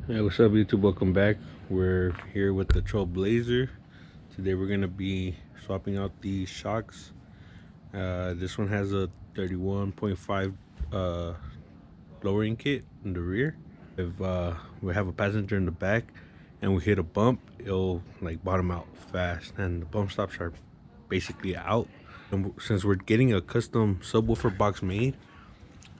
Hey, what's up, YouTube? Welcome back. We're here with the Trailblazer. Today we're gonna be swapping out the shocks. This one has a 31.5 lowering kit in the rear. If we have a passenger in the back and we hit a bump, it'll like bottom out fast, and the bump stops are basically out. And since we're getting a custom subwoofer box made,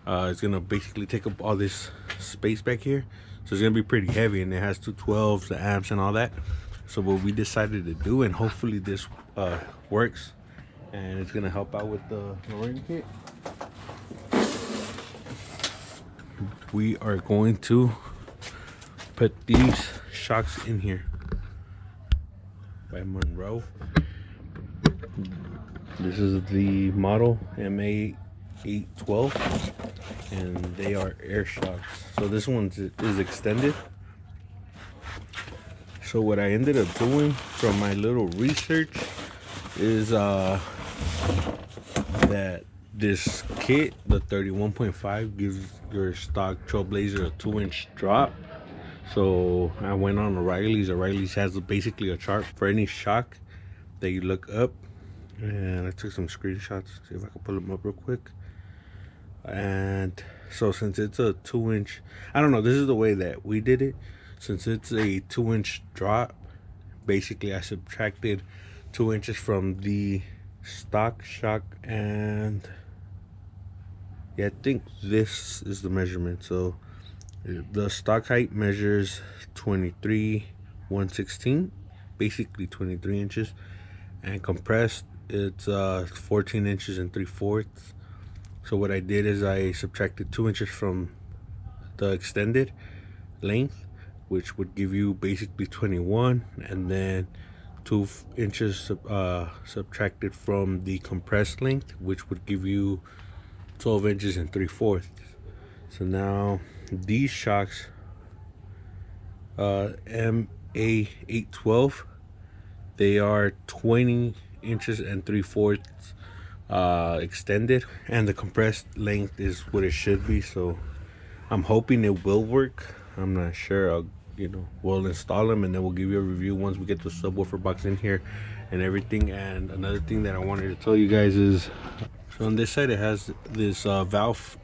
it's gonna basically take up all this space back here, so it's gonna be pretty heavy, and it has 212s, the amps and all that. So what we decided to do, and hopefully this works, and it's gonna help out with the lowering kit, we are going to put these shocks in here by Monroe. This is the model MA812, and they are air shocks. So this one is extended. So what I ended up doing from my little research is that this kit, the 31.5, gives your stock Trailblazer a 2-inch drop. So I went on O'Reilly's. O'Reilly's has basically a chart for any shock that you look up, and I took some screenshots. See if I can pull them up real quick. And so since it's a 2-inch, I don't know, this is the way that we did it. Since it's a 2-inch drop, basically I subtracted 2 inches from the stock shock, and yeah, I think this is the measurement. So the stock height measures 23/116, basically 23 inches, and compressed it's 14 inches and 3/4. So what I did is I subtracted 2 inches from the extended length, which would give you basically 21, and then 2 inches subtracted from the compressed length, which would give you 12 inches and 3/4. So now these shocks, MA812, they are 20 inches and 3/4 extended, and the compressed length is what it should be. So I'm hoping it will work. I'm not sure. We'll install them, and then we'll give you a review once we get the subwoofer box in here and everything. And another thing that I wanted to tell you guys is, so on this side it has this air valve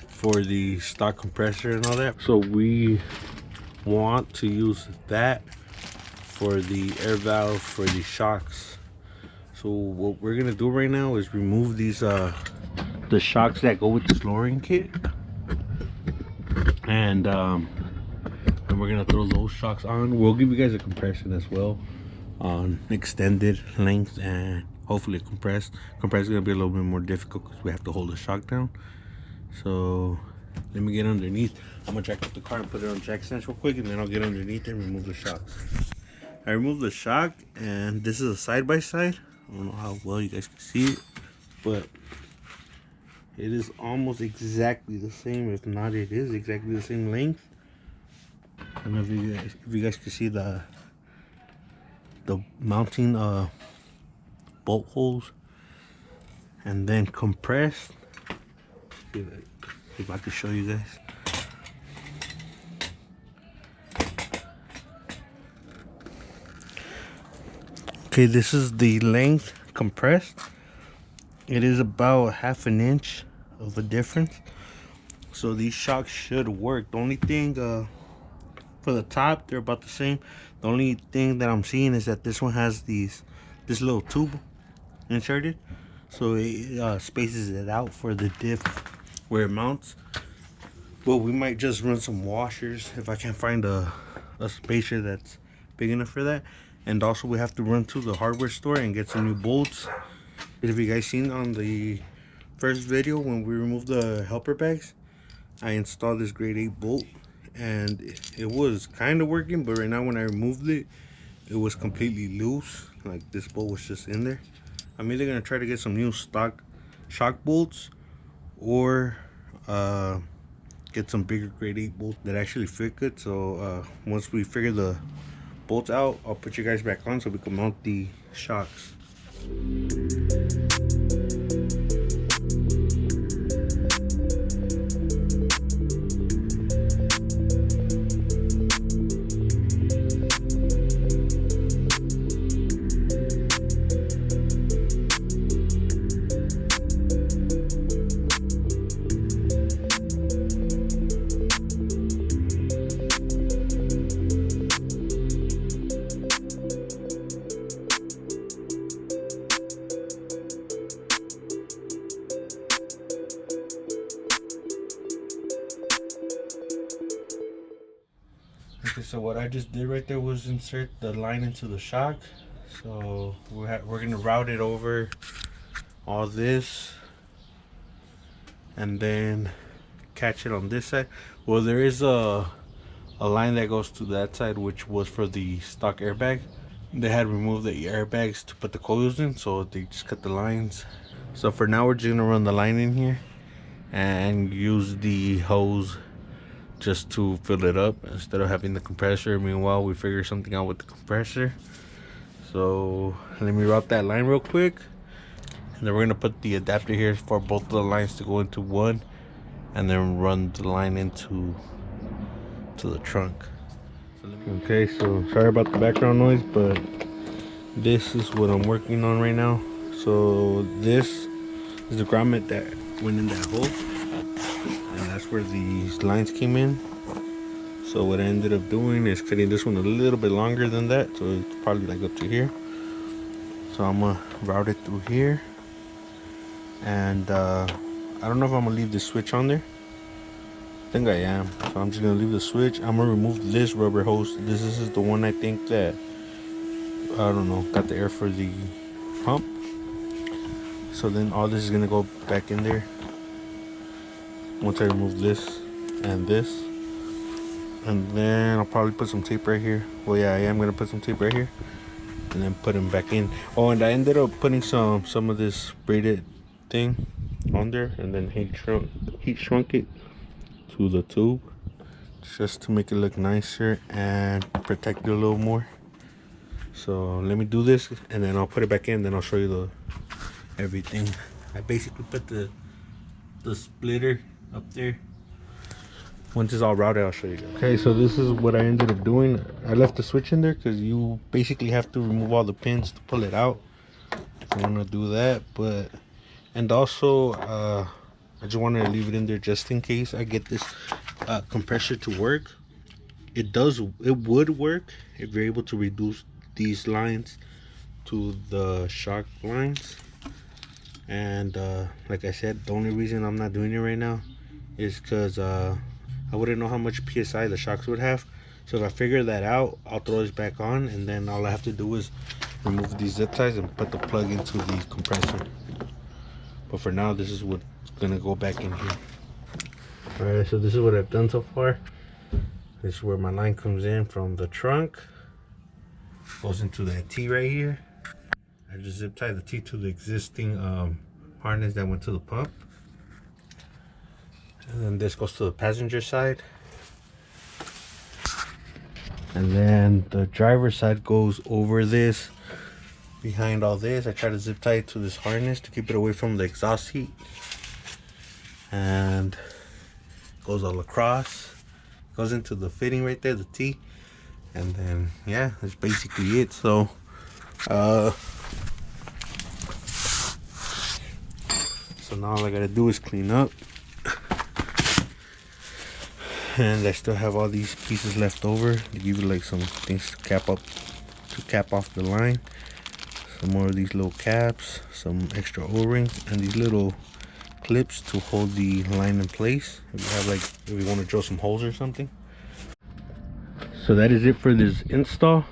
for the stock compressor and all that. So we want to use that for the air valve for the shocks. So what we're gonna do right now is remove these the shocks that go with this lowering kit, and we're gonna throw those shocks on. We'll give you guys a comparison as well on extended length and hopefully compressed. Compressed is gonna be a little bit more difficult because we have to hold the shock down. So let me get underneath. I'm gonna jack up the car and put it on jack stands real quick, and then I'll get underneath and remove the shocks. I removed the shock, and this is a side-by-side. I don't know how well you guys can see it, but it is almost exactly the same. If not, it is exactly the same length. I don't know if you guys can see the mounting bolt holes, and then compressed. See if I can show you guys. Okay, this is the length compressed. It is about 1/2 inch of a difference. So these shocks should work. The only thing for the top, they're about the same. The only thing that I'm seeing is that this one has this little tube inserted, so it spaces it out for the diff where it mounts. Well, we might just run some washers if I can't find a spacer that's big enough for that. And also we have to run to the hardware store and get some new bolts. If you guys seen on the first video when we removed the helper bags, I installed this grade 8 bolt, and it was kind of working, but right now when I removed it, it was completely loose. Like, this bolt was just in there. I'm either gonna try to get some new stock shock bolts, or get some bigger grade 8 bolts that actually fit good. So once we figure the bolts out, I'll put you guys back on so we can mount the shocks. Okay, so what I just did right there was insert the line into the shock. So we're gonna route it over all this and then catch it on this side. Well, there is a line that goes to that side, which was for the stock airbag. They had removed the airbags to put the coils in, so they just cut the lines. So for now, we're just gonna run the line in here and use the hose just to fill it up instead of having the compressor. Meanwhile, we figure something out with the compressor. So let me route that line real quick, and then we're gonna put the adapter here for both of the lines to go into one, and then run the line into the trunk. Okay, so sorry about the background noise, but this is what I'm working on right now. So this is the grommet that went in that hole, and that's where these lines came in. So what I ended up doing is cutting this one a little bit longer than that, so it's probably like up to here. So I'm gonna route it through here, and I don't know if I'm gonna leave the switch on there. I think I am. So I'm just gonna leave the switch. I'm gonna remove this rubber hose. This is the one I think that, I don't know, got the air for the pump. So then all this is gonna go back in there once I remove this and this. And then I'll probably put some tape right here. Well, yeah, I am gonna put some tape right here, and then put them back in. Oh, and I ended up putting some of this braided thing on there, and then heat shrunk it to the tube just to make it look nicer and protect it a little more. So let me do this, and then I'll put it back in. Then I'll show you everything. I basically put the splitter up there. Once it's all routed, I'll show you guys. Okay, so this is what I ended up doing. I left the switch in there because you basically have to remove all the pins to pull it out. I want to do that, but and also I just wanted to leave it in there just in case I get this compressor to work. It would work if you're able to reduce these lines to the shock lines. And like I said, the only reason I'm not doing it right now is because I wouldn't know how much PSI the shocks would have. So if I figure that out, I'll throw this back on, and then all I have to do is remove these zip ties and put the plug into the compressor. But for now, this is what's gonna go back in here. All right, so this is what I've done so far. This is where my line comes in from the trunk, goes into that T right here. I just zip tie the T to the existing harness that went to the pump. And then this goes to the passenger side. And then the driver's side goes over this, behind all this. I try to zip tie it to this harness to keep it away from the exhaust heat. And it goes all across. Goes into the fitting right there, the T. And then, yeah, that's basically it. So, so now all I gotta do is clean up. And I still have all these pieces left over to give you like some things to cap off the line. Some more of these little caps, some extra O-rings, and these little clips to hold the line in place if you want to drill some holes or something. So that is it for this install.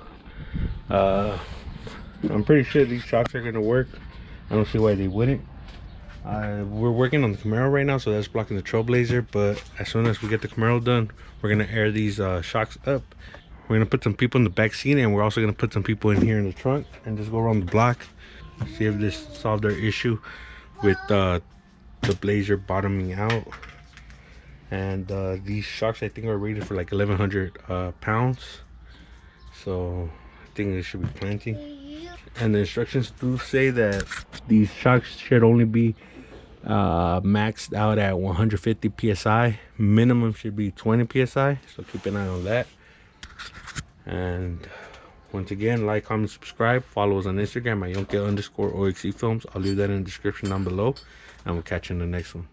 I'm pretty sure these shocks are gonna work. I don't see why they wouldn't. We're working on the Camaro right now, so that's blocking the Trailblazer, but as soon as we get the Camaro done, we're gonna air these shocks up. We're gonna put some people in the back seat, and we're also gonna put some people in here in the trunk and just go around the block, see if this solved our issue with the Blazer bottoming out. And these shocks I think are rated for like 1,100 pounds, so I think it should be plenty. And the instructions do say that these shocks should only be maxed out at 150 psi. Minimum should be 20 psi, so keep an eye on that. And once again, like, comment, subscribe, follow us on Instagram at @Yonke_OXE Films. I'll leave that in the description down below, and we'll catch you in the next one.